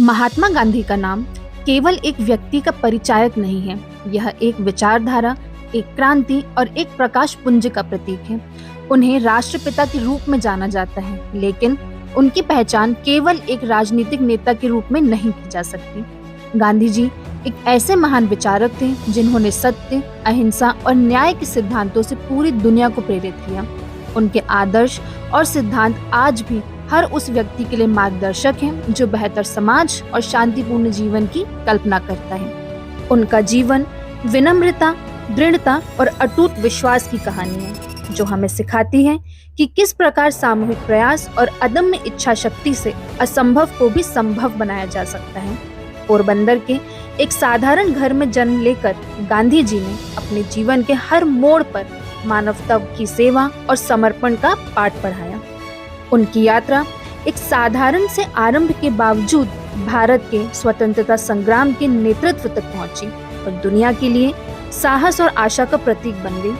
महात्मा गांधी का नाम केवल एक व्यक्ति का परिचायक नहीं है, यह एक विचारधारा, एक क्रांति और एक प्रकाश पुंज का प्रतीक है। उन्हें राष्ट्रपिता के रूप में जाना जाता है, लेकिन उनकी पहचान केवल एक राजनीतिक नेता के रूप में नहीं की जा सकती। गांधी जी एक ऐसे महान विचारक थे जिन्होंने सत्य, अहिंसा और न्याय के सिद्धांतों से पूरी दुनिया को प्रेरित किया। उनके आदर्श और सिद्धांत आज भी हर उस व्यक्ति के लिए मार्गदर्शक हैं जो बेहतर समाज और शांतिपूर्ण जीवन की कल्पना करता है। उनका जीवन विनम्रता, दृढ़ता और अटूट विश्वास की कहानी है, जो हमें सिखाती है कि किस प्रकार सामूहिक प्रयास और अदम्य इच्छा शक्ति से असंभव को भी संभव बनाया जा सकता है। पोरबंदर के एक साधारण घर में जन्म लेकर गांधी जी ने अपने जीवन के हर मोड़ पर मानवता की सेवा और समर्पण का पाठ पढ़ाया। उनकी यात्रा एक साधारण से आरंभ के बावजूद भारत के स्वतंत्रता संग्राम के नेतृत्व तक पहुंची और दुनिया के लिए साहस और आशा का प्रतीक बन गई।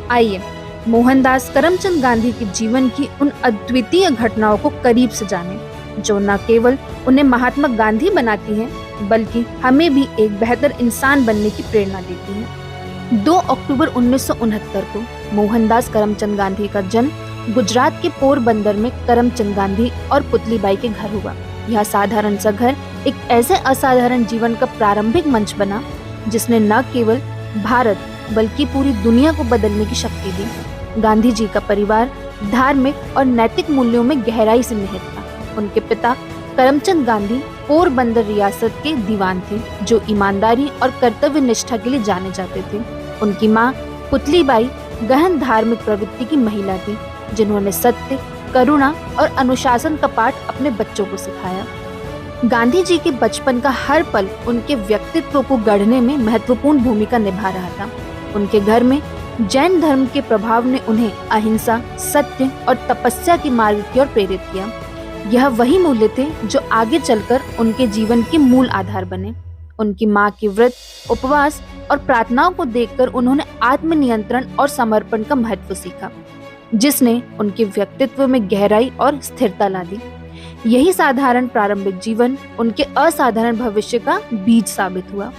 आइए मोहनदास करमचंद गांधी के जीवन की उन अद्वितीय घटनाओं को करीब से जानें, जो न केवल उन्हें महात्मा गांधी बनाती हैं, बल्कि हमें भी एक बेहतर इंसान बनने की प्रेरणा देती हैं। 2 अक्टूबर 1969 को मोहनदास करमचंद गांधी का जन्म गुजरात के पोरबंदर में करमचंद गांधी और पुतलीबाई के घर हुआ। यह साधारण सा घर एक ऐसे असाधारण जीवन का प्रारंभिक मंच बना जिसने न केवल भारत बल्कि पूरी दुनिया को बदलने की शक्ति दी। गांधी जी का परिवार धार्मिक और नैतिक मूल्यों में गहराई से निहित था। उनके पिता करमचंद गांधी पोरबंदर रियासत के दीवान थे, जो ईमानदारी और कर्तव्य निष्ठा के लिए जाने जाते थे। उनकी मां पुतलीबाई गहन धार्मिक प्रवृत्ति की महिला थी, जिन्होंने सत्य, करुणा और अनुशासन का पाठ अपने बच्चों को सिखाया। गांधी जी के बचपन का हर पल उनके व्यक्तित्व को गढ़ने में महत्वपूर्ण भूमिका निभा रहा था। उनके घर में जैन धर्म के प्रभाव ने उन्हें अहिंसा, सत्य और तपस्या के मार्ग की ओर प्रेरित किया। यह वही मूल्य थे जो आगे चलकर उनके जीवन के मूल आधार बने। उनकी मां के व्रत, उपवास और प्रार्थनाओं को देखकर उन्होंने आत्मनियंत्रण और समर्पण का महत्व सीखा, जिसने उनके व्यक्तित्व में गहराई और स्थिरता ला दी। यही साधारण प्रारंभिक जीवन उनके असाधारण भविष्य का बीज साबित हुआ।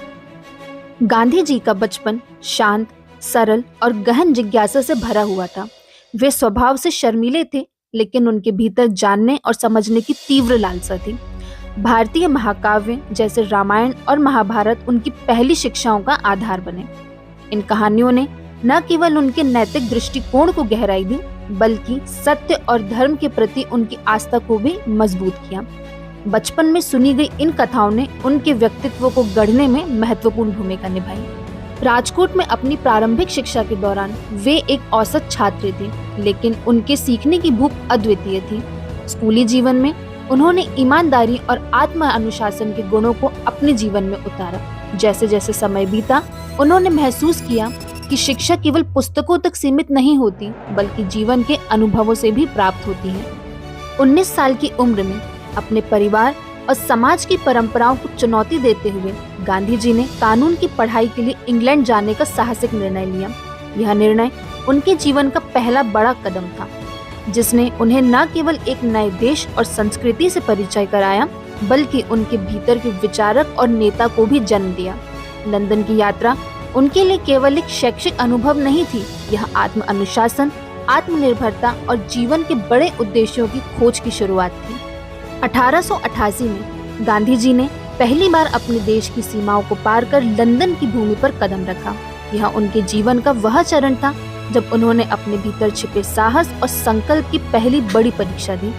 गांधी जी का बचपन शांत, सरल और गहन जिज्ञासा से भरा हुआ था। वे स्वभाव से शर्मीले थे, लेकिन उनके भीतर जानने और समझने की तीव्र लालसा थी। भारतीय महाकाव्य जैसे रामायण और महाभारत उनकी पहली शिक्षाओं का आधार बने। इन कहानियों ने न केवल उनके नैतिक दृष्टिकोण को गहराई दी, बल्कि सत्य और धर्म के प्रति उनकी आस्था को भी मजबूत किया। बचपन में सुनी गई इन कथाओं ने उनके व्यक्तित्व को गढ़ने में महत्वपूर्ण भूमिका निभाई। राजकोट में अपनी प्रारंभिक शिक्षा के दौरान वे एक औसत छात्र थे, लेकिन उनके सीखने की भूख अद्वितीय थी। स्कूली जीवन में उन्होंने ईमानदारी और आत्म अनुशासन के गुणों को अपने जीवन में उतारा। जैसे जैसे समय बीता, उन्होंने महसूस किया कि शिक्षा केवल पुस्तकों तक सीमित नहीं होती, बल्कि जीवन के अनुभवों से भी प्राप्त होती है। 19 साल की उम्र में अपने परिवार और समाज की परंपराओं को चुनौती देते हुए गांधी जी ने कानून की पढ़ाई के लिए इंग्लैंड जाने का साहसिक निर्णय लिया। यह निर्णय उनके जीवन का पहला बड़ा कदम था, जिसने उन्हें न केवल एक नए देश और संस्कृति से परिचय कराया, बल्कि उनके भीतर के विचारक और नेता को भी जन्म दिया। लंदन की यात्रा उनके लिए केवल एक शैक्षिक अनुभव नहीं थी, यह आत्म अनुशासन, आत्मनिर्भरता और जीवन के बड़े उद्देश्यों की खोज की शुरुआत थी। 1888 में गांधी जी ने पहली बार अपने देश की सीमाओं को पार कर लंदन की भूमि पर कदम रखा। यह उनके जीवन का वह चरण था जब उन्होंने अपने भीतर छिपे साहस और संकल्प की पहली बड़ी परीक्षा दी।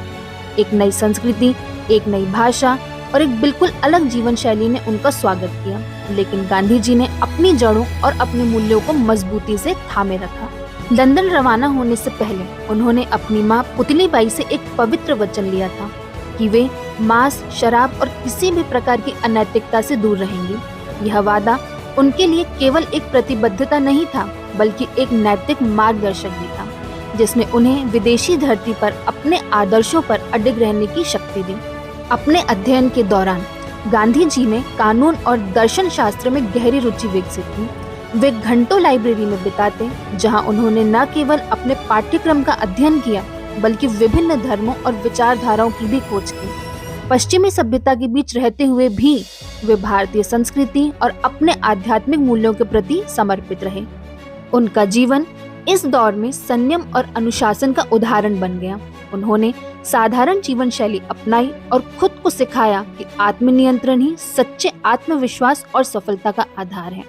एक नई संस्कृति, एक नई भाषा और एक बिल्कुल अलग जीवन शैली ने उनका स्वागत किया, लेकिन गांधी जी ने अपनी जड़ों और अपने मूल्यों को मजबूती से थामे रखा। लंदन रवाना होने से पहले उन्होंने अपनी मां पुतलीबाई से एक पवित्र वचन लिया था कि वे मांस, शराब और किसी भी प्रकार की अनैतिकता से दूर रहेंगी। यह वादा उनके लिए केवल एक प्रतिबद्धता नहीं था, बल्कि एक नैतिक मार्गदर्शक भी था, जिसने उन्हें विदेशी धरती पर अपने आदर्शों पर अडिग रहने की शक्ति दी। अपने अध्ययन के दौरान गांधी जी ने कानून और दर्शन शास्त्र में गहरी रुचि विकसित की। वे घंटों लाइब्रेरी में बिताते, जहां उन्होंने न केवल अपने पाठ्यक्रम का अध्ययन किया, बल्कि विभिन्न धर्मों और विचारधाराओं की भी खोज की। पश्चिमी सभ्यता के बीच रहते हुए भी वे भारतीय संस्कृति और अपने आध्यात्मिक मूल्यों के प्रति समर्पित रहे। उनका जीवन इस दौर में संयम और अनुशासन का उदाहरण बन गया। उन्होंने साधारण जीवन शैली अपनाई और खुद को सिखाया कि आत्मनियंत्रण ही सच्चे आत्मविश्वास और सफलता का आधार है।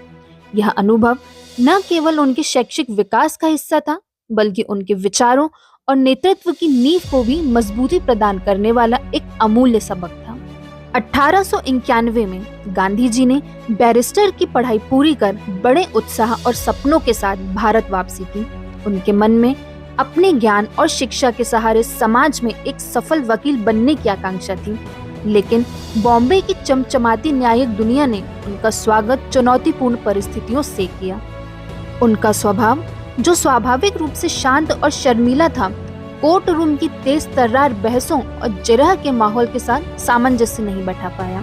यह अनुभव न केवल उनके शैक्षिक विकास का हिस्सा था, बल्कि उनके विचारों और नेतृत्व की नींव को भी मजबूती प्रदान करने वाला एक अमूल्य सबक था। 1891 में गांधी जी ने बैरिस्टर की पढ़ाई पूरी कर बड़े उत्साह और सपनों के साथ भारत वापसी की। उनके मन में अपने ज्ञान और शिक्षा के सहारे समाज में एक सफल वकील बनने की आकांक्षा थी, लेकिन बॉम्बे की चमचमाती न्यायिक दुनिया ने उनका स्वागत चुनौतीपूर्ण परिस्थितियों से किया। उनका स्वभाव, जो स्वाभाविक रूप से शांत और शर्मीला था, कोर्ट रूम की तेज तर्रार बहसों और जिरह के माहौल के साथ सामंजस्य नहीं बैठा पाया।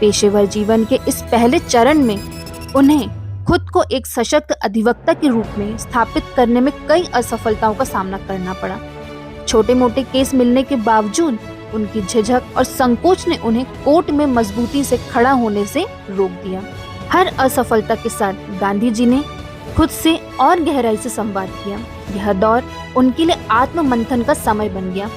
पेशेवर जीवन के इस पहले चरण में उन्हें खुद को एक सशक्त अधिवक्ता के रूप में स्थापित करने में कई असफलताओं का सामना करना पड़ा। छोटे मोटे केस मिलने के बावजूद उनकी झिझक और संकोच ने उन्हें कोर्ट में मजबूती से खड़ा होने से रोक दिया। हर असफलता के साथ गांधी जी ने खुद से और गहराई से संवाद किया। यह दौर उनके लिए आत्ममंथन का समय बन गया।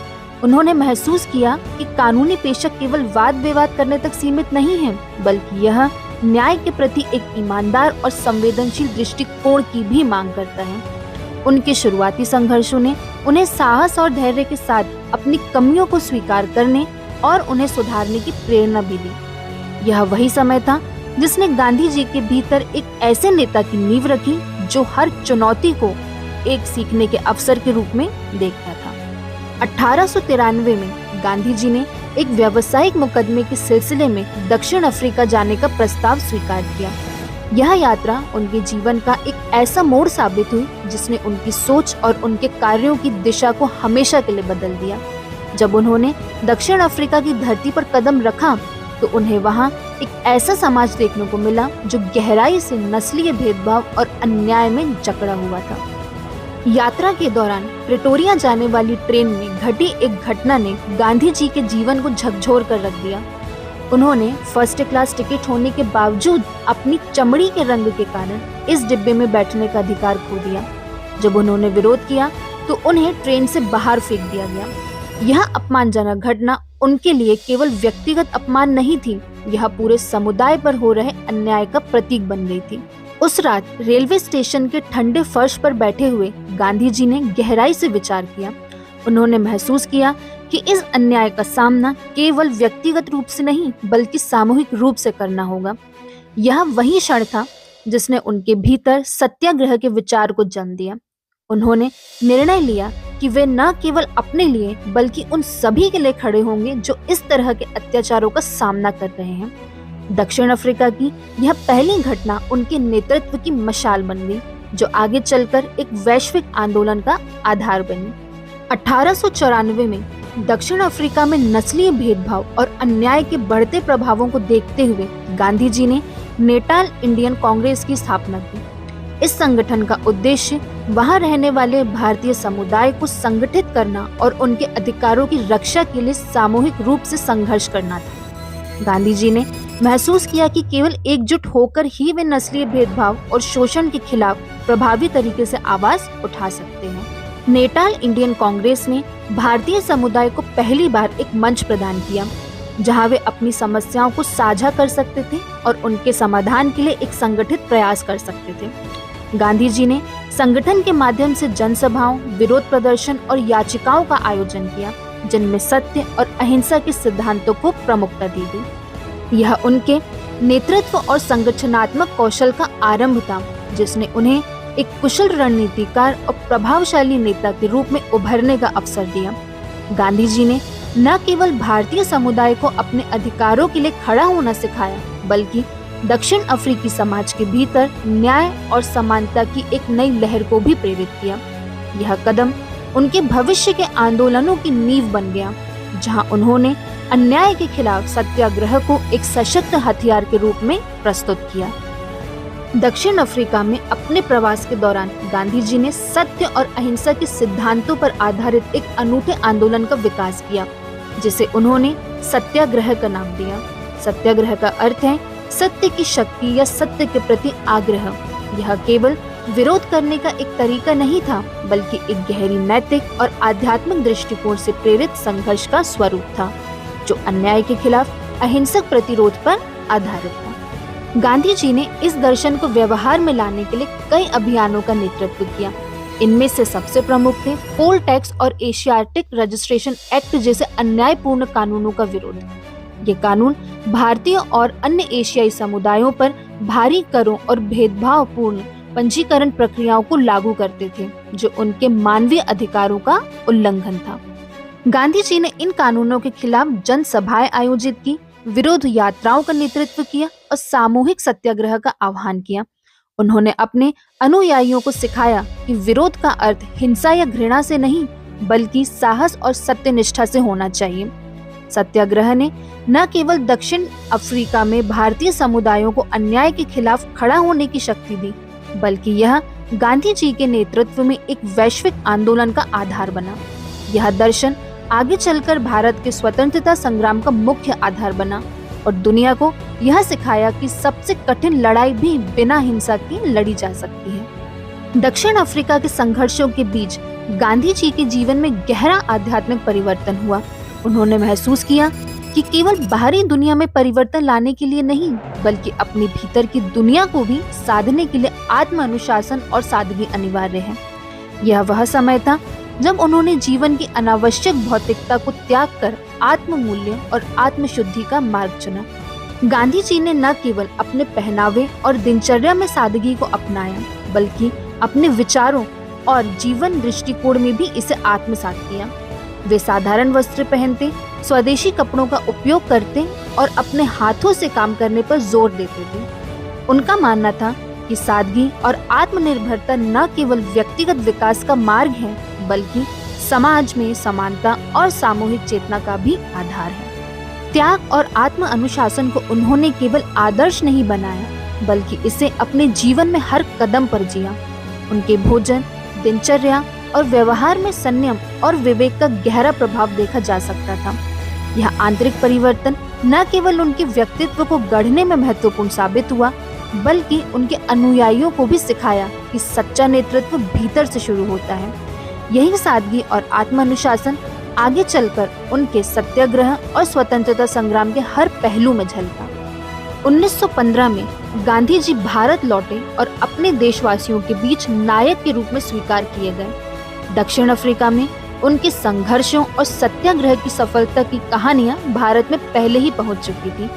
उन्होंने महसूस किया कि कानूनी पेशा केवल वाद विवाद करने तक सीमित नहीं है, बल्कि यह न्याय के प्रति एक ईमानदार और संवेदनशील दृष्टिकोण की भी मांग करता है। उनके शुरुआती संघर्षों ने उन्हें साहस और धैर्य के साथ अपनी कमियों को स्वीकार करने और उन्हें सुधारने की प्रेरणा भी दी। यह वही समय था जिसने गांधी जी के भीतर एक ऐसे नेता की नींव रखी जो हर चुनौती को एक सीखने के अवसर के रूप में देखता था। 1893 में गांधी जी ने एक व्यावसायिक मुकदमे के सिलसिले में दक्षिण अफ्रीका जाने का प्रस्ताव स्वीकार किया। यह यात्रा उनके जीवन का एक ऐसा मोड़ साबित हुई जिसने उनकी सोच और उनके कार्यों की दिशा को हमेशा के लिए बदल दिया। जब उन्होंने दक्षिण अफ्रीका की धरती पर कदम रखा तो उन्हें वहां एक ऐसा समाज देखने को मिला जो गहराई से नस्लीय भेदभाव और अन्याय में जकड़ा हुआ था। यात्रा के दौरान प्रिटोरिया जाने वाली ट्रेन में घटी एक घटना ने गांधी जी के जीवन को झकझोर कर रख दिया। उन्होंने फर्स्ट क्लास टिकट होने के बावजूद अपनी चमड़ी के रंग के कारण इस डिब्बे में बैठने का अधिकार खो दिया। जब उन्होंने विरोध किया तो उन्हें ट्रेन से बाहर फेंक दिया गया। यह अपमानजनक घटना उनके लिए केवल व्यक्तिगत अपमान नहीं थी, यह पूरे समुदाय पर हो रहे अन्याय का प्रतीक बन गई थी। उस रात रेलवे स्टेशन के ठंडे फर्श पर बैठे हुए गांधी जी ने गहराई से विचार किया। उन्होंने महसूस किया कि इस अन्याय का सामना केवल व्यक्तिगत रूप से नहीं बल्कि सामूहिक रूप से करना होगा। यह वही क्षण था जिसने उनके भीतर सत्याग्रह के विचार को जन्म दिया। उन्होंने निर्णय लिया कि वे न केवल अपने लिए बल्कि उन सभी के लिए खड़े होंगे जो इस तरह के अत्याचारों का सामना कर रहे हैं। दक्षिण अफ्रीका की यह पहली घटना उनके नेतृत्व की मशाल बन गई, जो आगे चलकर एक वैश्विक आंदोलन का आधार बनी। 1894 में दक्षिण अफ्रीका में नस्लीय भेदभाव और अन्याय के बढ़ते प्रभावों को देखते हुए गांधी जी ने नेटाल इंडियन कांग्रेस की स्थापना की। इस संगठन का उद्देश्य वहां रहने वाले भारतीय समुदाय को संगठित करना और उनके अधिकारों की रक्षा के लिए सामूहिक रूप से संघर्ष करना था। गांधी जी ने महसूस किया कि केवल एकजुट होकर ही वे नस्लीय भेदभाव और शोषण के खिलाफ प्रभावी तरीके से आवाज उठा सकते हैं। नेटाल इंडियन कांग्रेस ने भारतीय समुदाय को पहली बार एक मंच प्रदान किया जहां वे अपनी समस्याओं को साझा कर सकते थे और उनके समाधान के लिए एक संगठित प्रयास कर सकते थे। गांधी जी ने संगठन के माध्यम से जनसभाओं, विरोध प्रदर्शन और याचिकाओं का आयोजन किया, जिनमें सत्य और अहिंसा के सिद्धांतों को प्रमुखता दी गई। यह उनके नेतृत्व और संगठनात्मक कौशल का आरंभ था, जिसने उन्हें एक कुशल रणनीतिकार और प्रभावशाली नेता के रूप में उभरने का अवसर दिया। गांधी जी ने न केवल भारतीय समुदाय को अपने अधिकारों के लिए खड़ा होना सिखाया, बल्कि दक्षिण अफ्रीकी समाज के भीतर न्याय और समानता की एक नई लहर को भी प्रेरित किया। यह कदम उनके भविष्य के आंदोलनों की नींव बन गया, जहां उन्होंने अन्याय के खिलाफ सत्याग्रह को एक सशक्त हथियार के रूप में प्रस्तुत किया। दक्षिण अफ्रीका में अपने प्रवास के दौरान गांधी जी ने सत्य और अहिंसा के सिद्धांतों पर आधारित एक अनूठे आंदोलन का विकास किया, जिसे उन्होंने सत्याग्रह का नाम दिया। सत्याग्रह का अर्थ है सत्य की शक्ति या सत्य के प्रति आग्रह। यह केवल विरोध करने का एक तरीका नहीं था, बल्कि एक गहरी नैतिक और आध्यात्मिक दृष्टिकोण से प्रेरित संघर्ष का स्वरूप था, जो अन्याय के खिलाफ अहिंसक प्रतिरोध पर आधारित था। गांधी जी ने इस दर्शन को व्यवहार में लाने के लिए कई अभियानों का नेतृत्व किया। इनमें से सबसे प्रमुख थे पोल टैक्स और एशियाटिक रजिस्ट्रेशन एक्ट जैसे अन्यायपूर्ण कानूनों का विरोध। ये कानून भारतीय और अन्य एशियाई समुदायों पर भारी करों और भेदभावपूर्ण पंजीकरण प्रक्रियाओं को लागू करते थे, जो उनके मानवीय अधिकारों का उल्लंघन था। गांधी जी ने इन कानूनों के खिलाफ जनसभाएं आयोजित की, विरोध यात्राओं का नेतृत्व किया और सामूहिक सत्याग्रह का आह्वान किया। उन्होंने अपने अनुयायियों को सिखाया कि विरोध का अर्थ हिंसा या घृणा से नहीं, बल्कि साहस और सत्यनिष्ठा से होना चाहिए। सत्याग्रह ने न केवल दक्षिण अफ्रीका में भारतीय समुदायों को अन्याय के खिलाफ खड़ा होने की शक्ति दी, बल्कि यह गांधी जी के नेतृत्व में एक वैश्विक आंदोलन का आधार बना। यह दर्शन आगे चलकर भारत के स्वतंत्रता संग्राम का मुख्य आधार बना और दुनिया को यह सिखाया कि सबसे कठिन लड़ाई भी बिना हिंसा की लड़ी जा सकती है। दक्षिण अफ्रीका के संघर्षों के बीच गांधी जी के जीवन में गहरा आध्यात्मिक परिवर्तन हुआ। उन्होंने महसूस किया कि केवल बाहरी दुनिया में परिवर्तन लाने के लिए नहीं, बल्कि अपने भीतर की दुनिया को भी साधने के लिए आत्म अनुशासन और सादगी अनिवार्य है। यह वह समय था जब उन्होंने जीवन की अनावश्यक भौतिकता को त्याग कर आत्म मूल्य और आत्म शुद्धि का मार्ग चुना। गांधी जी ने न केवल अपने पहनावे और दिनचर्या में सादगी को अपनाया, बल्कि अपने विचारों और जीवन दृष्टिकोण में भी इसे आत्मसात किया। वे साधारण वस्त्र पहनते, स्वदेशी कपड़ों का उपयोग करते और अपने हाथों से काम करने पर जोर देते थे। उनका मानना था कि सादगी और आत्मनिर्भरता न केवल व्यक्तिगत विकास का मार्ग है, बल्कि समाज में समानता और सामूहिक चेतना का भी आधार है। त्याग और आत्म अनुशासन को उन्होंने केवल आदर्श नहीं बनाया, बल्कि इसे अपने जीवन में हर कदम पर जिया। उनके भोजन, दिनचर्या और व्यवहार में संयम और विवेक का गहरा प्रभाव देखा जा सकता था। यह आंतरिक परिवर्तन न केवल उनके व्यक्तित्व को गढ़ने में महत्वपूर्ण साबित हुआ, बल्कि उनके अनुयायियों को भी सिखाया कि सच्चा नेतृत्व भीतर से शुरू होता है। यही सादगी और आत्मानुशासन आगे चलकर उनके सत्याग्रह और स्वतंत्रता संग्राम के हर पहलू में झलका। 1915 में गांधी जी भारत लौटे और अपने देशवासियों के बीच नायक के रूप में स्वीकार किए गए। दक्षिण अफ्रीका में उनके संघर्षों और सत्याग्रह की सफलता की कहानियां भारत में पहले ही पहुंच चुकी थी।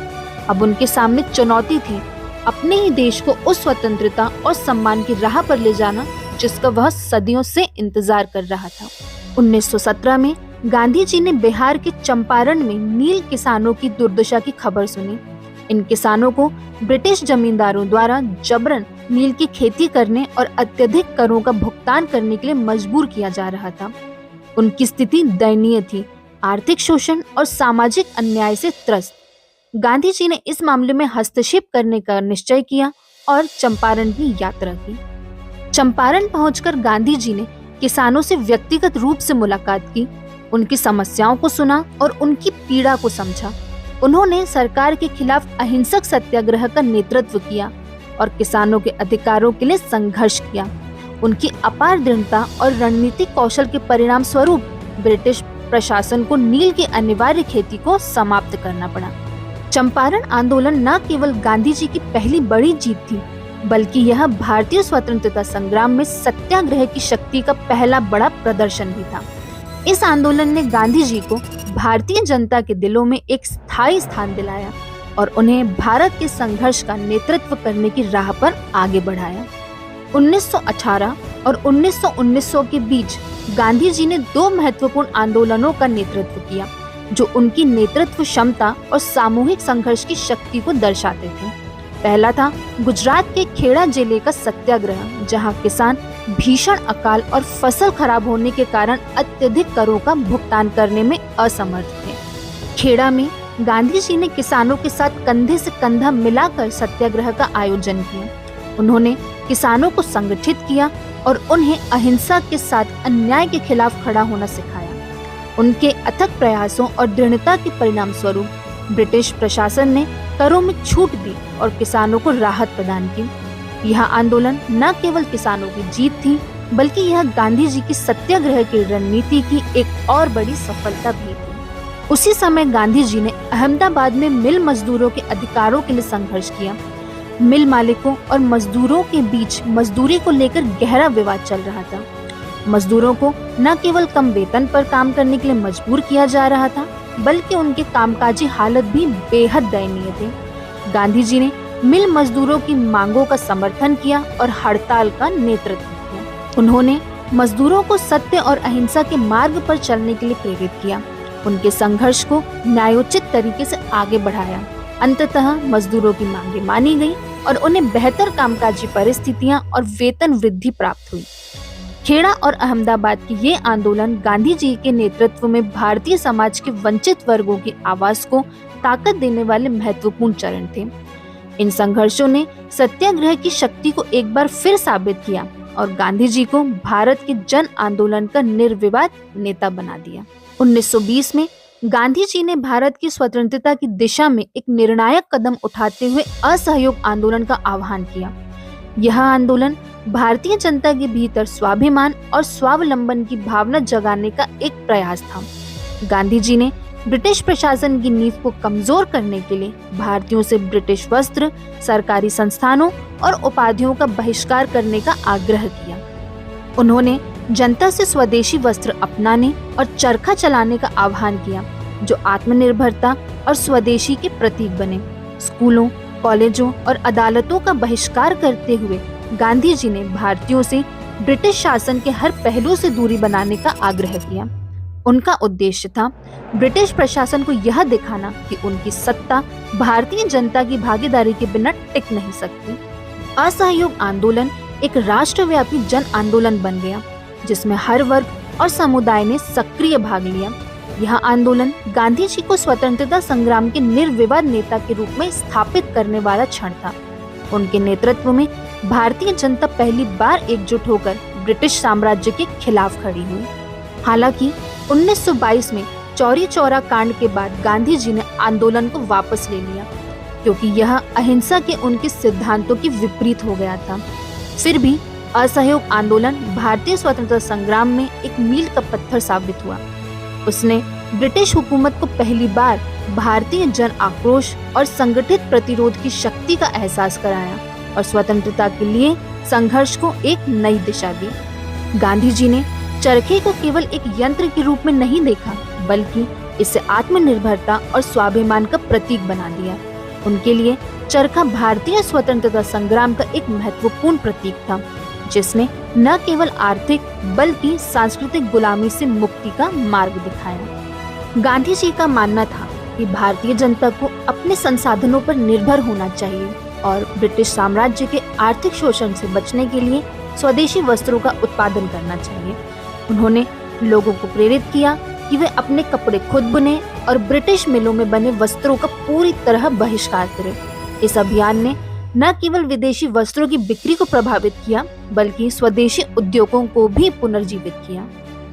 अब उनके सामने चुनौती थी अपने ही देश को उस स्वतंत्रता और सम्मान की राह पर ले जाना जिसका वह सदियों से इंतजार कर रहा था। 1917 में गांधी जी ने बिहार के चंपारण में नील किसानों की दुर्दशा की खबर सुनी। इन किसानों को ब्रिटिश जमींदारों द्वारा जबरन नील की खेती करने और अत्यधिक करों का भुगतान करने के लिए मजबूर किया जा रहा था। उनकी स्थिति दयनीय थी, आर्थिक शोषण और सामाजिक अन्याय से त्रस्त। गांधी जी ने इस मामले में हस्तक्षेप करने का निश्चय किया और चंपारण की यात्रा की। चंपारण पहुंचकर गांधी जी ने किसानों से व्यक्तिगत रूप से मुलाकात की, उनकी समस्याओं को सुना और उनकी पीड़ा को समझा। उन्होंने सरकार के खिलाफ अहिंसक सत्याग्रह का नेतृत्व किया और किसानों के अधिकारों के लिए संघर्ष किया। उनकी अपार दृढ़ता और रणनीतिक कौशल के परिणाम स्वरूप ब्रिटिश प्रशासन को नील की अनिवार्य खेती को समाप्त करना पड़ा। चंपारण आंदोलन न केवल गांधी जी की पहली बड़ी जीत थी, बल्कि यह भारतीय स्वतंत्रता संग्राम में सत्याग्रह की शक्ति का पहला बड़ा प्रदर्शन भी था। इस आंदोलन ने गांधी जी को भारतीय जनता के दिलों में एक स्थायी स्थान दिलाया और उन्हें भारत के संघर्ष का नेतृत्व करने की राह पर आगे बढ़ाया। 1918 और 1919 के बीच गांधी जी ने दो महत्वपूर्ण आंदोलनों का नेतृत्व किया, जो उनकी नेतृत्व क्षमता और सामूहिक संघर्ष की शक्ति को दर्शाते थे। पहला था गुजरात के खेड़ा जिले का सत्याग्रह, जहां किसान भीषण अकाल और फसल खराब होने के कारण अत्यधिक करों का भुगतान करने में असमर्थ थे। खेड़ा में गांधी जी ने किसानों के साथ कंधे से कंधा मिलाकर सत्याग्रह का आयोजन किया। उन्होंने किसानों को संगठित किया और उन्हें अहिंसा के साथ अन्याय के खिलाफ खड़ा होना सिखाया। उनके अथक प्रयासों और दृढ़ता के परिणाम स्वरूप ब्रिटिश प्रशासन ने करों में छूट दी और किसानों को राहत प्रदान की। यह आंदोलन न केवल किसानों की जीत थी, बल्कि यह गांधी जी की सत्याग्रह की रणनीति की एक और बड़ी सफलता भी थी। उसी समय गांधी जी ने अहमदाबाद में मिल मजदूरों के अधिकारों के लिए संघर्ष किया। मिल मालिकों और मजदूरों के बीच मजदूरी को लेकर गहरा विवाद चल रहा था। मजदूरों को न केवल कम वेतन पर काम करने के लिए मजबूर किया जा रहा था, बल्कि उनके कामकाजी हालत भी बेहद दयनीय थे। गांधी जी ने मिल मजदूरों की मांगों का समर्थन किया और हड़ताल का नेतृत्व किया। उन्होंने मजदूरों को सत्य और अहिंसा के मार्ग पर चलने के लिए प्रेरित किया। उनके संघर्ष को न्यायोचित तरीके से आगे बढ़ाया। अंततः मजदूरों की मांगें मानी गई और उन्हें बेहतर कामकाजी परिस्थितियां और वेतन वृद्धि प्राप्त हुई। खेड़ा और अहमदाबाद की ये आंदोलन गांधी जी के नेतृत्व में भारतीय समाज के वंचित वर्गों की आवाज को ताकत देने वाले महत्वपूर्ण चरण थे। इन संघर्षों ने सत्याग्रह की शक्ति को एक बार फिर साबित किया और गांधी जी को भारत के जन आंदोलन का निर्विवाद नेता बना दिया। 1920 में गांधी जी ने भारत की स्वतंत्रता की दिशा में एक निर्णायक कदम उठाते हुए असहयोग आंदोलन का आह्वान किया। यह आंदोलन भारतीय जनता के भीतर स्वाभिमान और स्वावलंबन की भावना जगाने का एक प्रयास था। गांधी जी ने ब्रिटिश प्रशासन की नींव को कमजोर करने के लिए भारतीयों से ब्रिटिश वस्त्र, सरकारी संस्थानों और उपाधियों का बहिष्कार करने का आग्रह किया। उन्होंने जनता से स्वदेशी वस्त्र अपनाने और चरखा चलाने का आह्वान किया, जो आत्मनिर्भरता और स्वदेशी के प्रतीक बने। स्कूलों, कॉलेजों और अदालतों का बहिष्कार करते हुए गांधी जी ने भारतीयों से ब्रिटिश शासन के हर पहलू से दूरी बनाने का आग्रह किया। उनका उद्देश्य था ब्रिटिश प्रशासन को यह दिखाना कि उनकी सत्ता भारतीय जनता की भागीदारी के बिना टिक नहीं सकती। असहयोग आंदोलन एक राष्ट्रव्यापी जन आंदोलन बन गया, जिसमें हर वर्ग और समुदाय ने सक्रिय भाग लिया। यह आंदोलन गांधी जी को स्वतंत्रता संग्राम के निर्विवाद नेता के रूप में स्थापित करने वाला क्षण था। उनके नेतृत्व में भारतीय जनता पहली बार एकजुट होकर ब्रिटिश साम्राज्य के खिलाफ खड़ी हुई। हालांकि 1922 में चौरी चौरा कांड के बाद गांधी जी ने आंदोलन को वापस ले लिया, क्योंकि यह अहिंसा के उनके सिद्धांतों के विपरीत हो गया था। फिर भी असहयोग आंदोलन भारतीय स्वतंत्रता संग्राम में एक मील का पत्थर साबित हुआ। उसने ब्रिटिश हुकूमत को पहली बार भारतीय जन आक्रोश और संगठित प्रतिरोध की शक्ति का एहसास कराया और स्वतंत्रता के लिए संघर्ष को एक नई दिशा दी। गांधी जी ने चरखे को केवल एक यंत्र के रूप में नहीं देखा, बल्कि इसे आत्मनिर्भरता और स्वाभिमान का प्रतीक बना दिया। उनके लिए चरखा भारतीय स्वतंत्रता संग्राम का एक महत्वपूर्ण प्रतीक था, जिसने न केवल आर्थिक बल्कि सांस्कृतिक गुलामी से मुक्ति का मार्ग दिखाया। गांधी जी का मानना था कि भारतीय जनता को अपने संसाधनों पर निर्भर होना चाहिए और ब्रिटिश साम्राज्य के आर्थिक शोषण से बचने के लिए स्वदेशी वस्त्रों का उत्पादन करना चाहिए। उन्होंने लोगों को प्रेरित किया कि वे अपने कपड़े खुद बुने और ब्रिटिश मिलों में बने वस्त्रों का पूरी तरह बहिष्कार करें। इस अभियान ने न केवल विदेशी वस्त्रों की बिक्री को प्रभावित किया, बल्कि स्वदेशी उद्योगों को भी पुनर्जीवित किया।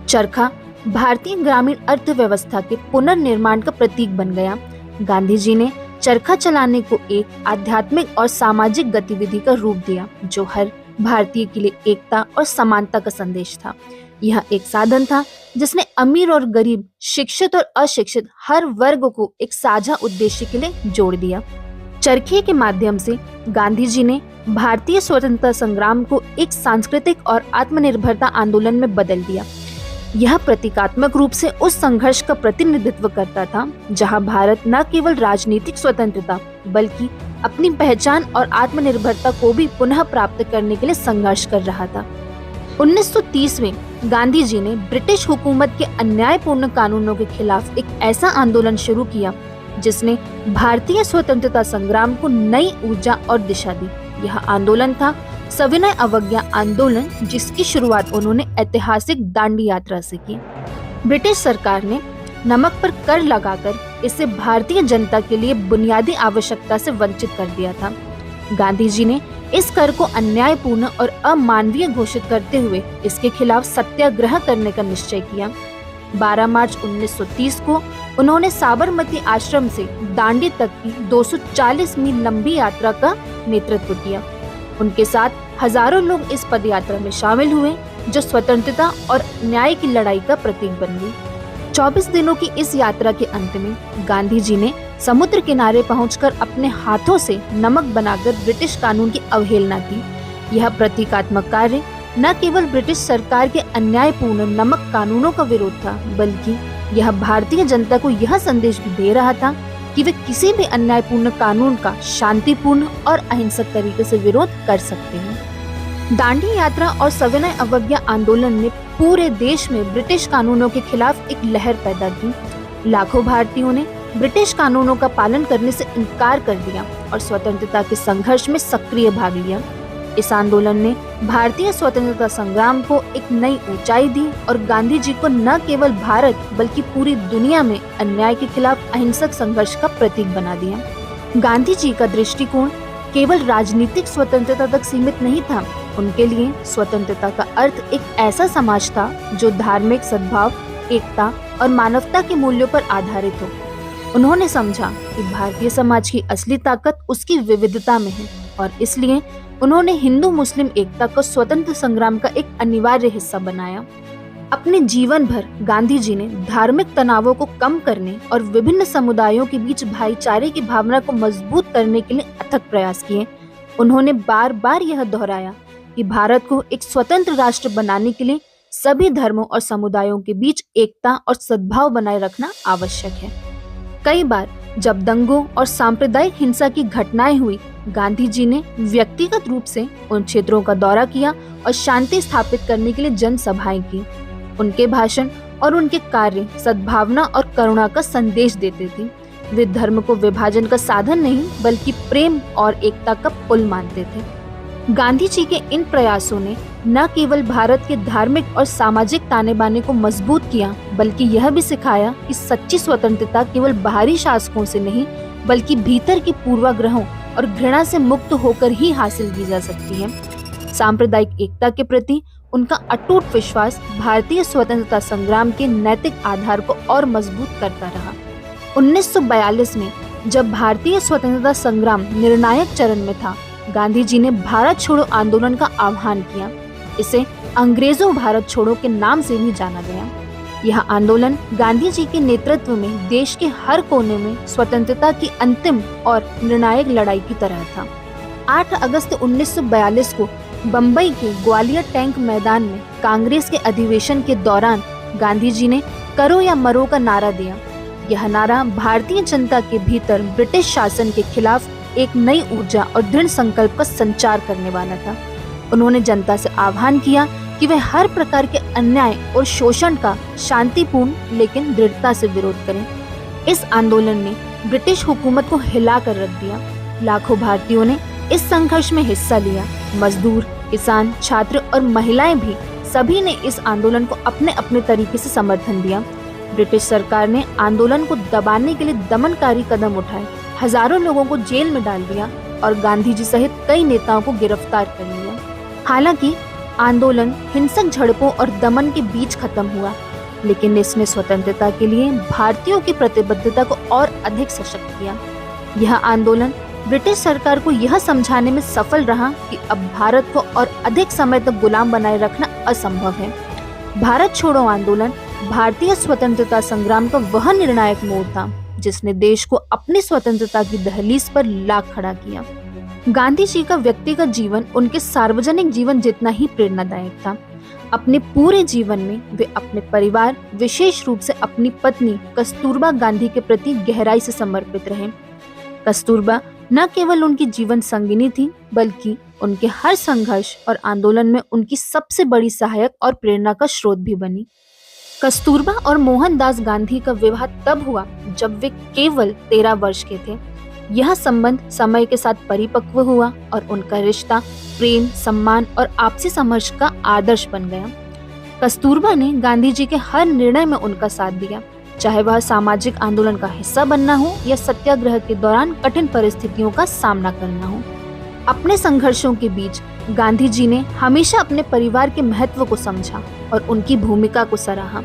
चरखा भारतीय ग्रामीण अर्थव्यवस्था के पुनर्निर्माण का प्रतीक बन गया। गांधी जी ने चरखा चलाने को एक आध्यात्मिक और सामाजिक गतिविधि का रूप दिया, जो हर भारतीय के लिए एकता और समानता का संदेश था। यह एक साधन था जिसने अमीर और गरीब, शिक्षित और अशिक्षित हर वर्ग को एक साझा उद्देश्य के लिए जोड़ दिया। चरखे के माध्यम से गांधी जी ने भारतीय स्वतंत्रता संग्राम को एक सांस्कृतिक और आत्मनिर्भरता आंदोलन में बदल दिया। यह प्रतीकात्मक रूप से उस संघर्ष का प्रतिनिधित्व करता था जहां भारत न केवल राजनीतिक स्वतंत्रता बल्कि अपनी पहचान और आत्मनिर्भरता को भी पुनः प्राप्त करने के लिए संघर्ष कर रहा था। 1930 में गांधी जी ने ब्रिटिश हुकूमत के अन्यायपूर्ण कानूनों के खिलाफ एक ऐसा आंदोलन शुरू किया जिसने भारतीय स्वतंत्रता संग्राम को नई ऊर्जा और दिशा दी। यह आंदोलन था सविनय अवज्ञा आंदोलन, जिसकी शुरुआत उन्होंने ऐतिहासिक दांडी यात्रा से की। ब्रिटिश सरकार ने नमक पर कर लगाकर इसे भारतीय जनता के लिए बुनियादी आवश्यकता से वंचित कर दिया था। गांधी जी ने इस कर को अन्यायपूर्ण और अमानवीय घोषित करते हुए इसके खिलाफ सत्याग्रह करने का निश्चय किया। 12 मार्च 1930 को उन्होंने साबरमती आश्रम से दांडी तक की 240 मील लंबी यात्रा का नेतृत्व किया। उनके साथ हजारों लोग इस पदयात्रा में शामिल हुए, जो स्वतंत्रता और न्याय की लड़ाई का प्रतीक बन गई। 24 दिनों की इस यात्रा के अंत में गांधी जी ने समुद्र किनारे पहुंचकर अपने हाथों से नमक बनाकर ब्रिटिश कानून की अवहेलना की। यह प्रतीकात्मक कार्य न केवल ब्रिटिश सरकार के अन्यायपूर्ण नमक कानूनों का विरोध था, बल्कि यह भारतीय जनता को यह संदेश भी दे रहा था कि वे किसी भी अन्यायपूर्ण कानून का शांतिपूर्ण और अहिंसक तरीके से विरोध कर सकते हैं। दांडी यात्रा और सविनय अवज्ञा आंदोलन ने पूरे देश में ब्रिटिश कानूनों के खिलाफ एक लहर पैदा की। लाखों भारतीयों ने ब्रिटिश कानूनों का पालन करने से इनकार कर दिया और स्वतंत्रता के संघर्ष में सक्रिय भाग लिया। इस आंदोलन ने भारतीय स्वतंत्रता संग्राम को एक नई ऊंचाई दी और गांधी जी को न केवल भारत बल्कि पूरी दुनिया में अन्याय के खिलाफ अहिंसक संघर्ष का प्रतीक बना दिया। गांधी जी का दृष्टिकोण केवल राजनीतिक स्वतंत्रता तक सीमित नहीं था। उनके लिए स्वतंत्रता का अर्थ एक ऐसा समाज था जो धार्मिक सद्भाव, एकता और मानवता के मूल्यों पर आधारित हो। उन्होंने समझा कि भारतीय समाज की असली ताकत उसकी विविधता में है और इसलिए उन्होंने हिंदू मुस्लिम एकता को स्वतंत्र संग्राम का एक अनिवार्य हिस्सा बनाया। अपने जीवन भर गांधी जी ने धार्मिक तनावों को कम करने और विभिन्न समुदायों के बीच भाईचारे की भावना को मजबूत करने के लिए अथक प्रयास किए। उन्होंने बार बार यह दोहराया कि भारत को एक स्वतंत्र राष्ट्र बनाने के लिए सभी धर्मों और समुदायों के बीच एकता और सद्भाव बनाए रखना आवश्यक है। कई बार जब दंगों और सांप्रदायिक हिंसा की घटनाएं हुई, गांधी जी ने व्यक्तिगत रूप से उन क्षेत्रों का दौरा किया और शांति स्थापित करने के लिए जनसभाएं की। उनके भाषण और उनके कार्य सद्भावना और करुणा का संदेश देते थे। वे धर्म को विभाजन का साधन नहीं बल्कि प्रेम और एकता का पुल मानते थे। गांधी जी के इन प्रयासों ने न केवल भारत के धार्मिक और सामाजिक ताने बाने को मजबूत किया, बल्कि यह भी सिखाया कि सच्ची स्वतंत्रता केवल बाहरी शासकों से नहीं बल्कि भीतर की पूर्वाग्रहों और घृणा से मुक्त होकर ही हासिल की जा सकती है। सांप्रदायिक एकता के प्रति उनका अटूट विश्वास भारतीय स्वतंत्रता संग्राम के नैतिक आधार को और मजबूत करता रहा। 1942 में जब भारतीय स्वतंत्रता संग्राम निर्णायक चरण में था, गांधी जी ने भारत छोड़ो आंदोलन का आह्वान किया। इसे अंग्रेजों भारत छोड़ो के नाम से भी जाना गया। यह आंदोलन गांधी जी के नेतृत्व में देश के हर कोने में स्वतंत्रता की अंतिम और निर्णायक लड़ाई की तरह था। 8 अगस्त 1942 को बम्बई के ग्वालियर टैंक मैदान में कांग्रेस के अधिवेशन के दौरान गांधी जी ने करो या मरो का नारा दिया। यह नारा भारतीय जनता के भीतर ब्रिटिश शासन के खिलाफ एक नई ऊर्जा और दृढ़ संकल्प का संचार करने वाला था। उन्होंने जनता से आह्वान किया कि वे हर प्रकार के अन्याय और शोषण का शांतिपूर्ण लेकिन दृढ़ता से विरोध करें। इस आंदोलन ने ब्रिटिश हुकूमत को हिलाकर रख दिया। लाखों भारतीयों ने इस संघर्ष में हिस्सा लिया। मजदूर, किसान, छात्र और महिलाएं भी सभी ने इस आंदोलन को अपने अपने तरीके से समर्थन दिया। ब्रिटिश सरकार ने आंदोलन को दबाने के लिए दमनकारी कदम उठाए, हजारों लोगों को जेल में डाल दिया और गांधी जी सहित कई नेताओं को गिरफ्तार कर लिया। हालांकि आंदोलन हिंसक झड़पों और दमन के बीच खत्म हुआ, लेकिन इसने स्वतंत्रता के लिए भारतीयों की प्रतिबद्धता को और अधिक सशक्त किया। यह आंदोलन ब्रिटिश सरकार को यह समझाने में सफल रहा कि अब भारत को और अधिक समय तक गुलाम बनाए रखना असंभव है। भारत छोड़ो आंदोलन भारतीय स्वतंत्रता संग्राम का वह निर्णायक मोड़ था जिसने देश को अपनी स्वतंत्रता की दहलीज पर ला खड़ा किया। गांधी जी का व्यक्तिगत जीवन उनके सार्वजनिक जीवन जितना ही प्रेरणादायक था। अपने पूरे जीवन में वे अपने परिवार, विशेष रूप से अपनी पत्नी कस्तूरबा गांधी के प्रति गहराई से समर्पित रहे। कस्तूरबा न केवल उनकी जीवन संगिनी थी, बल्कि उनके हर संघर्ष और आंदोलन में उनकी सबसे बड़ी सहायक और प्रेरणा का स्रोत भी बनी। कस्तूरबा और मोहनदास गांधी का विवाह तब हुआ जब वे केवल 13 वर्ष के थे। यह संबंध समय के साथ परिपक्व हुआ और उनका रिश्ता प्रेम, सम्मान और आपसी समझ का आदर्श बन गया। कस्तूरबा ने गांधी जी के हर निर्णय में उनका साथ दिया, चाहे वह सामाजिक आंदोलन का हिस्सा बनना हो या सत्याग्रह के दौरान कठिन परिस्थितियों का सामना करना हो। अपने संघर्षों के बीच गांधी जी ने हमेशा अपने परिवार के महत्व को समझा और उनकी भूमिका को सराहा।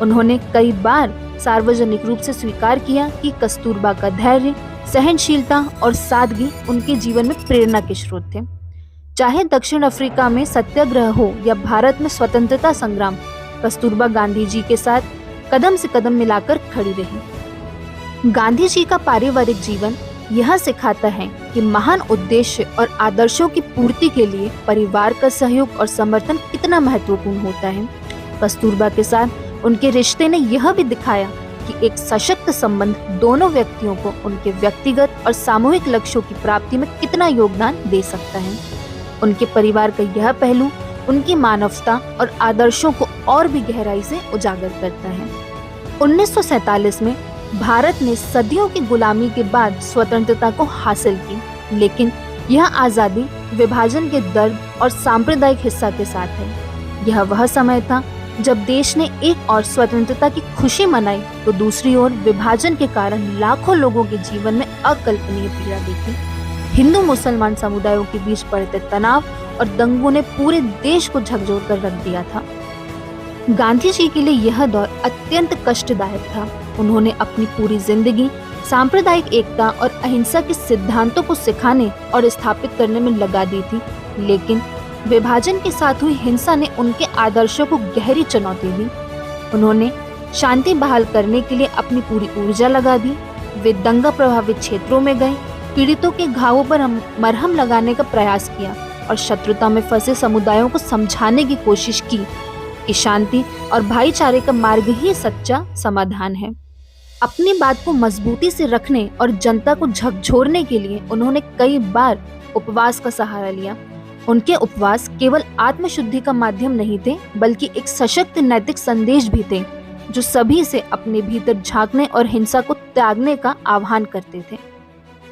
उन्होंने कई बार सार्वजनिक रूप से स्वीकार किया कि कस्तूरबा का धैर्य, सहनशीलता और सादगी उनके जीवन में प्रेरणा के स्रोत थे। चाहे दक्षिण अफ्रीका में सत्याग्रह हो या भारत में स्वतंत्रता संग्राम, कस्तूरबा गांधी जी के साथ कदम से कदम मिलाकर खड़ी रही। गांधी जी का पारिवारिक जीवन यह सिखाता है कि महान उद्देश्य और आदर्शों की पूर्ति के लिए परिवार का सहयोग और समर्थन कितना महत्वपूर्ण होता है। कस्तूरबा के साथ उनके रिश्ते ने यह भी दिखाया कि एक सशक्त संबंध दोनों व्यक्तियों को उनके व्यक्तिगत और सामूहिक लक्ष्यों की प्राप्ति में कितना योगदान दे सकता है। उनके परिवार का यह पहलू उनकी मानवता और आदर्शों को और भी गहराई से उजागर करता है। 1947 में भारत ने सदियों की गुलामी के बाद स्वतंत्रता को हासिल की, लेकिन यह आजादी विभाजन के दर्द और सांप्रदायिक हिस्सा के साथ है। यह वह समय था जब देश ने एक ओर स्वतंत्रता की खुशी मनाई तो दूसरी ओर विभाजन के कारण लाखों लोगों के जीवन में अकल्पनीय पीड़ा देखी। हिंदू मुसलमान समुदायों के बीच बढ़ते तनाव और दंगों ने पूरे देश को झकझोर कर रख दिया था। गांधी जी के लिए यह दौर अत्यंत कष्टदायक था। उन्होंने अपनी पूरी जिंदगी सांप्रदायिक एकता और अहिंसा के सिद्धांतों को सिखाने और स्थापित करने में लगा दी थी, लेकिन विभाजन के साथ हुई हिंसा ने उनके आदर्शों को गहरी चुनौती दी। उन्होंने शांति बहाल करने के लिए अपनी पूरी ऊर्जा लगा दी। वे दंगा प्रभावित क्षेत्रों में गए, पीड़ितों के घावों पर मरहम लगाने का प्रयास किया और शत्रुता में फंसे समुदायों को समझाने की कोशिश की कि शांति और भाईचारे का मार्ग ही सच्चा समाधान है। अपनी बात को मजबूती से रखने और जनता को झकझोरने के लिए उन्होंने कई बार उपवास का सहारा लिया। उनके उपवास केवल आत्मशुद्धि का माध्यम नहीं थे, बल्कि एक सशक्त नैतिक संदेश भी थे, जो सभी से अपने भीतर झांकने और हिंसा को त्यागने का आह्वान करते थे।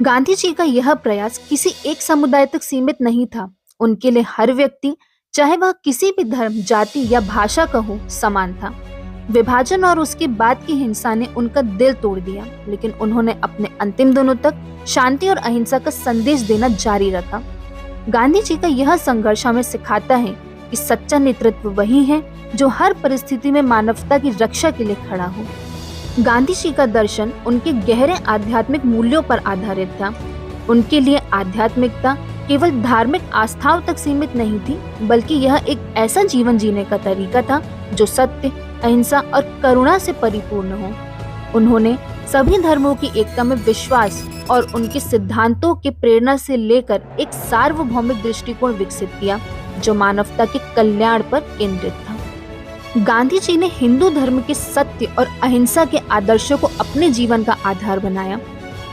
गांधी जी का यह प्रयास किसी एक समुदाय तक सीमित नहीं था। उनके लिए हर व्यक्ति, चाहे वह किसी भी धर्म, जाति या भाषा का हो, समान था। विभाजन और उसके बाद की हिंसा ने उनका दिल तोड़ दिया, लेकिन उन्होंने अपने अंतिम दिनों तक शांति और अहिंसा का संदेश देना जारी रखा। गांधी जी का यह संघर्ष हमें सिखाता है कि सच्चा नेतृत्व वही है जो हर परिस्थिति में मानवता की रक्षा के लिए खड़ा हो। गांधी जी का दर्शन उनके गहरे आध्यात्मिक मूल्यों पर आधारित था। उनके लिए आध्यात्मिकता केवल धार्मिक आस्थाओं तक सीमित नहीं थी, बल्कि यह एक ऐसा जीवन जीने का तरीका था जो सत्य, अहिंसा और करुणा से परिपूर्ण हो। उन्होंने सभी धर्मों की एकता में विश्वास और उनके सिद्धांतों के प्रेरणा से लेकर एक सार्वभौमिक दृष्टिकोण विकसित किया जो मानवता के कल्याण पर केंद्रित था। गांधी जी ने हिंदू धर्म के सत्य और अहिंसा के आदर्शों को अपने जीवन का आधार बनाया।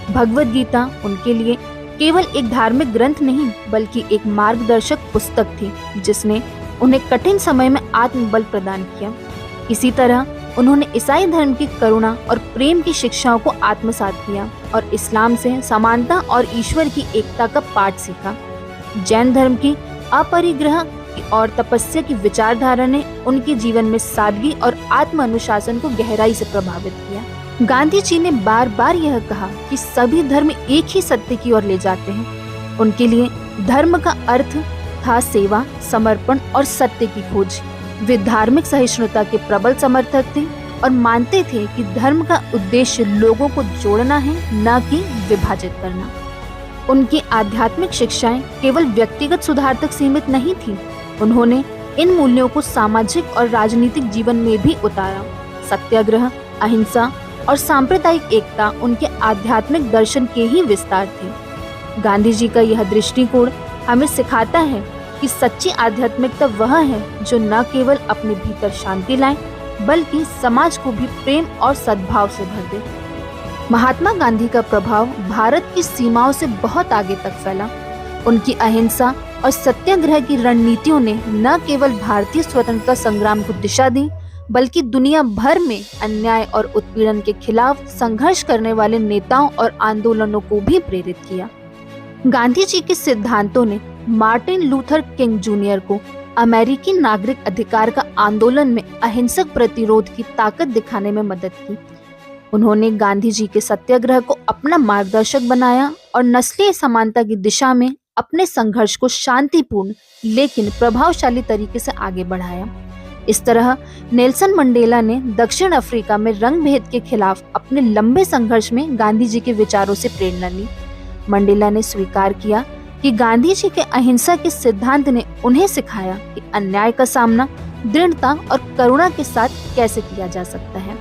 भगवद गीता उनके लिए केवल एक धार्मिक ग्रंथ नहीं, बल्कि एक मार्गदर्शक पुस्तक थी जिसने उन्हें कठिन समय में आत्मबल प्रदान किया। इसी तरह उन्होंने ईसाई धर्म की करुणा और प्रेम की शिक्षाओं को आत्मसात किया और इस्लाम से समानता और ईश्वर की एकता का पाठ सीखा। जैन धर्म की अपरिग्रह और तपस्या की विचारधारा ने उनके जीवन में सादगी और आत्म अनुशासन को गहराई से प्रभावित किया। गांधी जी ने बार बार यह कहा कि सभी धर्म एक ही सत्य की ओर ले जाते हैं। उनके लिए धर्म का अर्थ था सेवा, समर्पण और सत्य की खोज। वे धार्मिक सहिष्णुता के प्रबल समर्थक थे और मानते थे कि धर्म का उद्देश्य लोगों को जोड़ना है, न कि विभाजित करना। उनकी आध्यात्मिक शिक्षाएं केवल व्यक्तिगत सुधार तक सीमित नहीं थीं। उन्होंने इन मूल्यों को सामाजिक और राजनीतिक जीवन में भी उतारा। सत्याग्रह, अहिंसा और सांप्रदायिक एकता उनके आध्यात्मिक दर्शन के ही विस्तार थे। गांधी जी का यह दृष्टिकोण हमें सिखाता है कि सच्ची आध्यात्मिकता वह है जो न केवल अपने भीतर शांति लाए, बल्कि समाज को भी प्रेम और सद्भाव से भर दे। महात्मा गांधी का प्रभाव भारत की सीमाओं से बहुत आगे तक फैला। उनकी अहिंसा और सत्याग्रह की रणनीतियों ने न केवल भारतीय स्वतंत्रता संग्राम को दिशा दी, बल्कि दुनिया भर में अन्याय और उत्पीड़न के खिलाफ संघर्ष करने वाले नेताओं और आंदोलनों को भी प्रेरित किया। गांधी जी के सिद्धांतों ने मार्टिन लूथर किंग जूनियर को अमेरिकी नागरिक अधिकार का आंदोलन में अहिंसक प्रतिरोध की ताकत दिखाने में मदद की। उन्होंने गांधी जी के सत्याग्रह को अपना मार्गदर्शक बनाया और नस्लीय समानता की दिशा में अपने संघर्ष को शांतिपूर्ण लेकिन प्रभावशाली तरीके से आगे बढ़ाया। इस तरह नेल्सन मंडेला ने दक्षिण अफ्रीका में रंग भेद के खिलाफ अपने लंबे संघर्ष में गांधी जी के विचारों से प्रेरणा ली। मंडेला ने स्वीकार किया कि गांधी जी के अहिंसा के सिद्धांत ने उन्हें सिखाया कि अन्याय का सामना दृढ़ता और करुणा के साथ कैसे किया जा सकता है।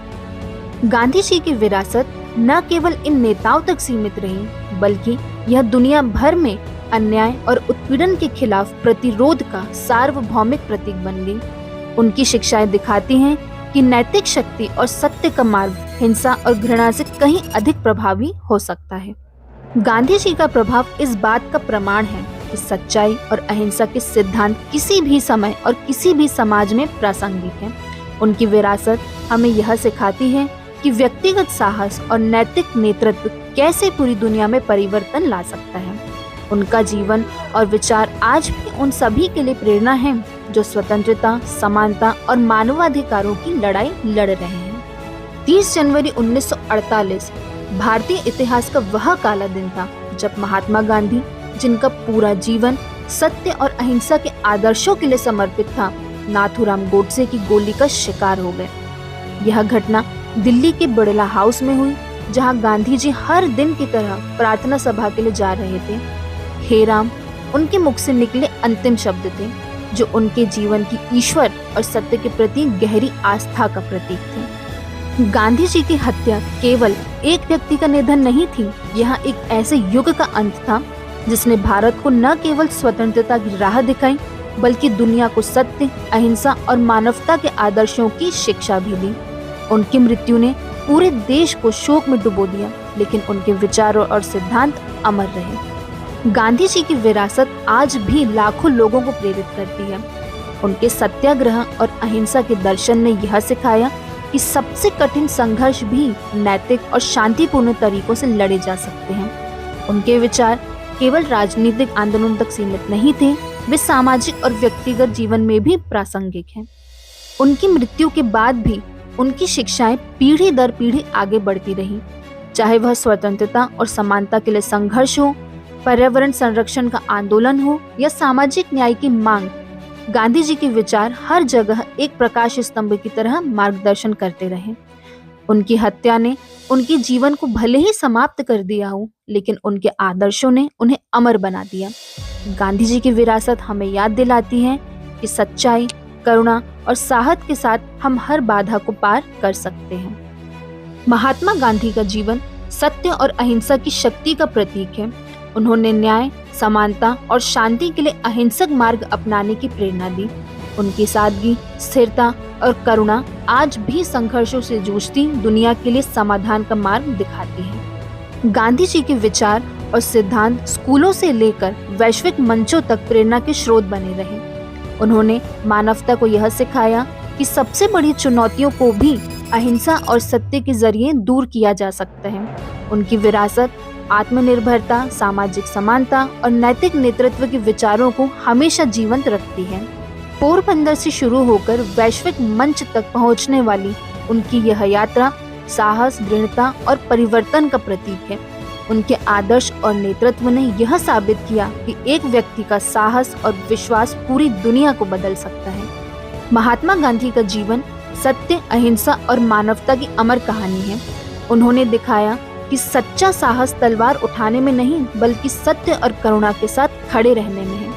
गांधी जी की विरासत न केवल इन नेताओं तक सीमित रही, बल्कि यह दुनिया भर में अन्याय और उत्पीड़न के खिलाफ प्रतिरोध का सार्वभौमिक प्रतीक बन गई। उनकी शिक्षाएं दिखाती हैं कि नैतिक शक्ति और सत्य का मार्ग हिंसा और घृणा से कहीं अधिक प्रभावी हो सकता है। गांधी जी का प्रभाव इस बात का प्रमाण है कि सच्चाई और अहिंसा के सिद्धांत किसी भी समय और किसी भी समाज में प्रासंगिक हैं। उनकी विरासत हमें यह सिखाती है कि व्यक्तिगत साहस और नैतिक नेतृत्व कैसे पूरी दुनिया में परिवर्तन ला सकता है। उनका जीवन और विचार आज भी उन सभी के लिए प्रेरणा है जो स्वतंत्रता, समानता और मानवाधिकारों की लड़ाई लड़ रहे हैं। 30 जनवरी 1948 भारतीय इतिहास का वह काला दिन था जब महात्मा गांधी, जिनका पूरा जीवन सत्य और अहिंसा के आदर्शों के लिए समर्पित था, नाथूराम गोडसे की गोली का शिकार हो गए। यह घटना दिल्ली के बिड़ला हाउस में हुई, जहां गांधी जी हर दिन की तरह प्रार्थना सभा के लिए जा रहे थे। हे राम उनके मुख से निकले अंतिम शब्द थे, जो उनके जीवन की ईश्वर और सत्य के प्रति गहरी आस्था का प्रतीक थे। गांधी जी की हत्या केवल एक व्यक्ति का निधन नहीं थी, यह एक ऐसे युग का अंत था जिसने भारत को न केवल स्वतंत्रता की राह दिखाई, बल्कि दुनिया को सत्य, अहिंसा और मानवता के आदर्शों की शिक्षा भी दी। उनकी मृत्यु ने पूरे देश को शोक में डुबो दिया, लेकिन उनके विचारों और सिद्धांत अमर रहे। गांधी जी की विरासत आज भी लाखों लोगों को प्रेरित करती है। उनके सत्याग्रह और अहिंसा के दर्शन ने यह सिखाया कि सबसे कठिन संघर्ष भी नैतिक और शांतिपूर्ण तरीकों से लड़े जा सकते हैं। उनके विचार केवल राजनीतिक आंदोलन तक सीमित नहीं थे, वे सामाजिक और व्यक्तिगत जीवन में भी प्रासंगिक हैं। उनकी मृत्यु के बाद भी उनकी शिक्षाएं पीढ़ी दर पीढ़ी आगे बढ़ती रही, चाहे वह स्वतंत्रता और समानता के लिए संघर्ष हो, पर्यावरण संरक्षण का आंदोलन हो या सामाजिक न्याय की मांग। गांधी जी के विचार हर जगह एक प्रकाश स्तंभ की तरह मार्गदर्शन करते रहे। उनकी हत्या ने उनके जीवन को भले ही समाप्त कर दिया हो, लेकिन उनके आदर्शों ने उन्हें अमर बना दिया। गांधी जी की विरासत हमें याद दिलाती है कि सच्चाई, करुणा और साहस के साथ हम हर बाधा को पार कर सकते हैं। महात्मा गांधी का जीवन सत्य और अहिंसा की शक्ति का प्रतीक है। उन्होंने न्याय, समानता और शांति के लिए अहिंसक मार्ग अपनाने की प्रेरणा दी। उनकी सादगी, स्थिरता और करुणा आज भी संघर्षों से जूझती दुनिया के लिए समाधान का मार्ग दिखाती है। गांधी जी के विचार और सिद्धांत स्कूलों से लेकर वैश्विक मंचों तक प्रेरणा के स्रोत बने रहे। उन्होंने मानवता को यह सिखाया कि सबसे बड़ी चुनौतियों को भी अहिंसा और सत्य के जरिए दूर किया जा सकता है। उनकी विरासत आत्मनिर्भरता, सामाजिक समानता और नैतिक नेतृत्व के विचारों को हमेशा जीवंत रखती है। पोरबंदर से शुरू होकर वैश्विक मंच तक पहुंचने वाली उनकी यह यात्रा साहस, दृढ़ता और परिवर्तन का प्रतीक है। उनके आदर्श और नेतृत्व ने यह साबित किया कि एक व्यक्ति का साहस और विश्वास पूरी दुनिया को बदल सकता है। महात्मा गांधी का जीवन सत्य, अहिंसा और मानवता की अमर कहानी है। उन्होंने दिखाया कि सच्चा साहस तलवार उठाने में नहीं, बल्कि सत्य और करुणा के साथ खड़े रहने में है।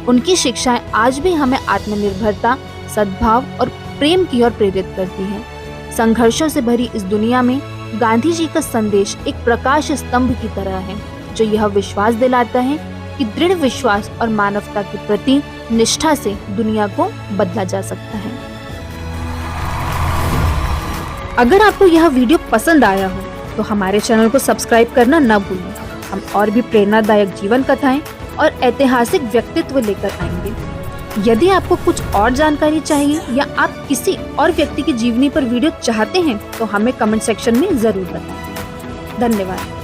उनकी शिक्षाएं आज भी हमें आत्मनिर्भरता, सद्भाव और प्रेम की ओर प्रेरित करती हैं। संघर्षों से भरी इस दुनिया में गांधी जी का संदेश एक प्रकाश स्तंभ की तरह है, जो यह विश्वास दिलाता है कि दृढ़ विश्वास और मानवता के प्रति निष्ठा से दुनिया को बदला जा सकता है। अगर आपको यह वीडियो पसंद आया हो तो हमारे चैनल को सब्सक्राइब करना न भूलें। हम और भी प्रेरणादायक जीवन कथाएं और ऐतिहासिक व्यक्तित्व लेकर आएंगे। यदि आपको कुछ और जानकारी चाहिए या आप किसी और व्यक्ति की जीवनी पर वीडियो चाहते हैं तो हमें कमेंट सेक्शन में जरूर बताएं। धन्यवाद।